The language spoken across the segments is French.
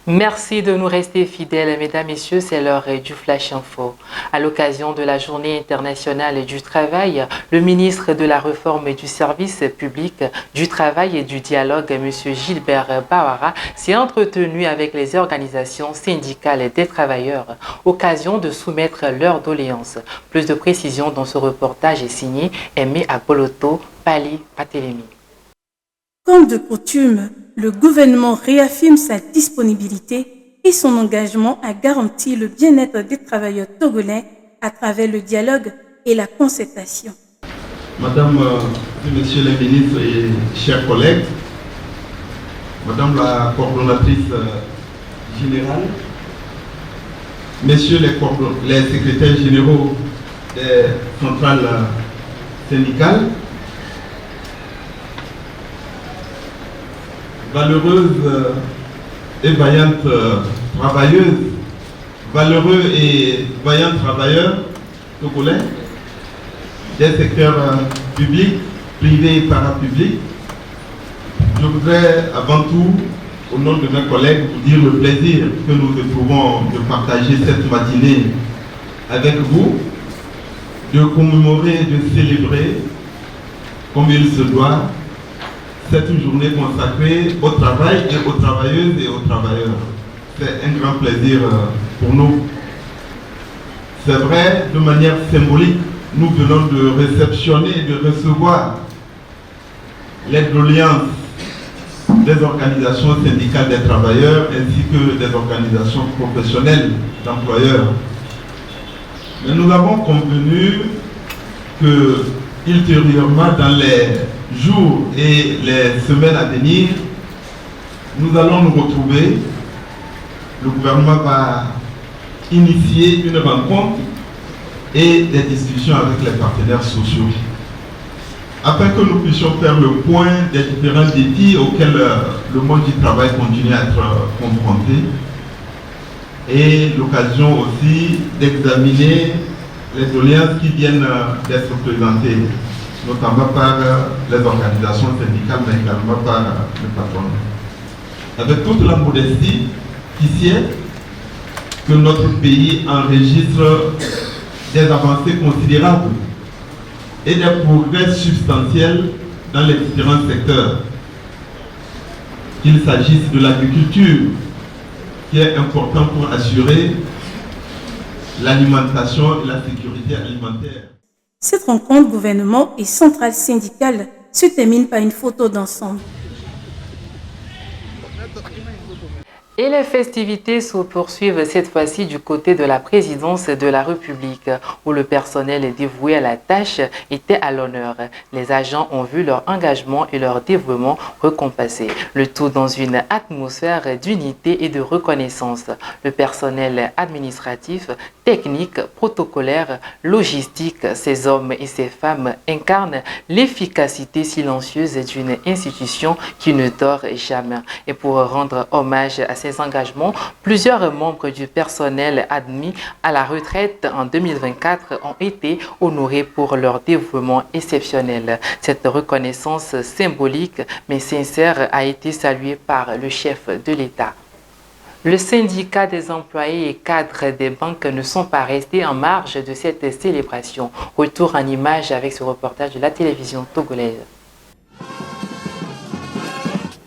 Merci de nous rester fidèles, mesdames, messieurs, c'est l'heure du Flash Info. À l'occasion de la Journée internationale du travail, le ministre de la Réforme du service public, du travail et du dialogue, M. Gilbert Bawara, s'est entretenu avec les organisations syndicales des travailleurs, occasion de soumettre leurs doléances. Plus de précisions dans ce reportage est signé Aimé Akboloto, Pali Patelemi. Comme de coutume, le gouvernement réaffirme sa disponibilité et son engagement à garantir le bien-être des travailleurs togolais à travers le dialogue et la concertation. Madame et Messieurs les ministres et chers collègues, Madame la coordonnatrice générale, Messieurs les secrétaires généraux des centrales syndicales, valeureuse et vaillante travailleuse, valeureux et vaillants travailleurs togolais des secteurs publics, privés et parapublics, je voudrais avant tout, au nom de mes collègues, vous dire le plaisir que nous éprouvons de partager cette matinée avec vous, de commémorer, de célébrer, comme il se doit, cette journée consacrée au travail et aux travailleuses et aux travailleurs. C'est un grand plaisir pour nous. C'est vrai, de manière symbolique, nous venons de réceptionner et de recevoir les doléances des organisations syndicales des travailleurs ainsi que des organisations professionnelles d'employeurs. Mais nous avons convenu que, ultérieurement, dans les jours et les semaines à venir, nous allons nous retrouver. Le gouvernement va initier une rencontre et des discussions avec les partenaires sociaux afin que nous puissions faire le point des différents défis auxquels le monde du travail continue à être confronté et l'occasion aussi d'examiner les doléances qui viennent d'être présentées, notamment par les organisations syndicales, mais également par le patronat. Avec toute la modestie qui sied, que notre pays enregistre des avancées considérables et des progrès substantiels dans les différents secteurs. Qu'il s'agisse de l'agriculture, qui est important pour assurer l'alimentation et la sécurité alimentaire. Cette rencontre gouvernement et centrale syndicale se termine par une photo d'ensemble. Et les festivités se poursuivent cette fois-ci du côté de la présidence de la République, où le personnel dévoué à la tâche était à l'honneur. Les agents ont vu leur engagement et leur dévouement récompensés, le tout dans une atmosphère d'unité et de reconnaissance. Le personnel administratif, technique, protocolaire, logistique, ces hommes et ces femmes incarnent l'efficacité silencieuse d'une institution qui ne dort jamais. Et pour rendre hommage à ces engagements, plusieurs membres du personnel admis à la retraite en 2024 ont été honorés pour leur dévouement exceptionnel. Cette reconnaissance symbolique mais sincère a été saluée par le chef de l'État. Le syndicat des employés et cadres des banques ne sont pas restés en marge de cette célébration. Retour en image avec ce reportage de la télévision togolaise.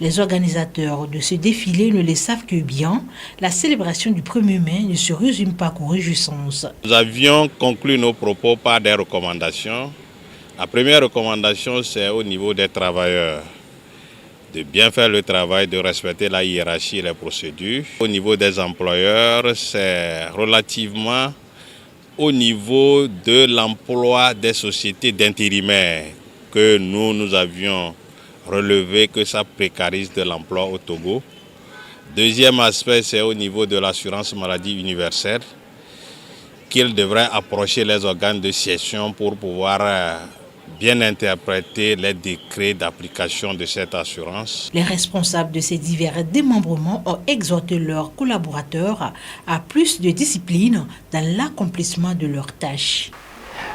Les organisateurs de ce défilé ne le savent que bien, la célébration du 1er mai ne se résume pas qu'aux réjouissances. Nous avions conclu nos propos par des recommandations. La première recommandation, c'est au niveau des travailleurs, de bien faire le travail, de respecter la hiérarchie et les procédures. Au niveau des employeurs, c'est relativement au niveau de l'emploi des sociétés d'intérimaires que nous avions relevé que ça précarise de l'emploi au Togo. Deuxième aspect, c'est au niveau de l'assurance maladie universelle qu'il devrait approcher les organes de gestion pour pouvoir bien interpréter les décrets d'application de cette assurance. Les responsables de ces divers démembrements ont exhorté leurs collaborateurs à plus de discipline dans l'accomplissement de leurs tâches.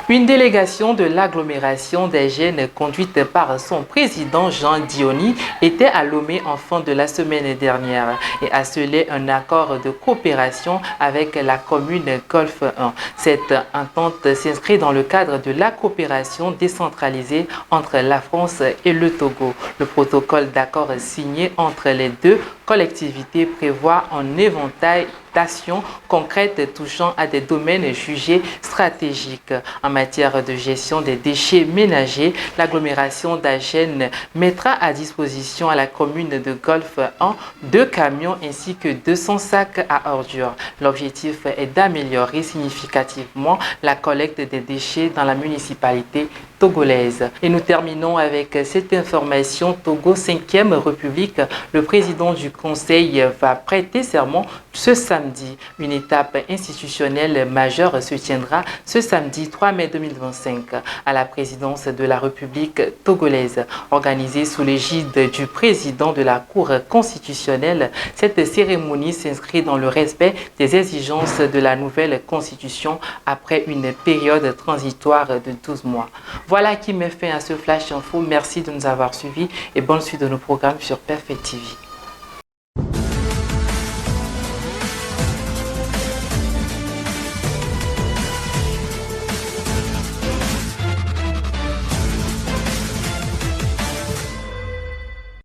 Une délégation de l'agglomération des jeunes conduite par son président Jean Diony était à Lomé en fin de la semaine dernière et a scellé un accord de coopération avec la commune Golfe 1. Cette entente s'inscrit dans le cadre de la coopération décentralisée entre la France et le Togo. Le protocole d'accord signé entre les deux collectivités prévoit un éventail d'actions concrètes touchant à des domaines jugés stratégiques. En matière de gestion des déchets ménagers, l'agglomération d'Agen mettra à disposition à la commune de Golfe 1 2 camions ainsi que 200 sacs à ordures. L'objectif est d'améliorer significativement la collecte des déchets dans la municipalité togolaise. Et nous terminons avec cette information. Togo 5e République, le président du Conseil va prêter serment ce samedi. Une étape institutionnelle majeure se tiendra ce samedi 3 mai 2025 à la présidence de la République togolaise. Organisée sous l'égide du président de la Cour constitutionnelle, cette cérémonie s'inscrit dans le respect des exigences de la nouvelle constitution après une période transitoire de 12 mois. Voilà qui met fin à ce Flash Info. Merci de nous avoir suivis et bonne suite de nos programmes sur Perfect TV.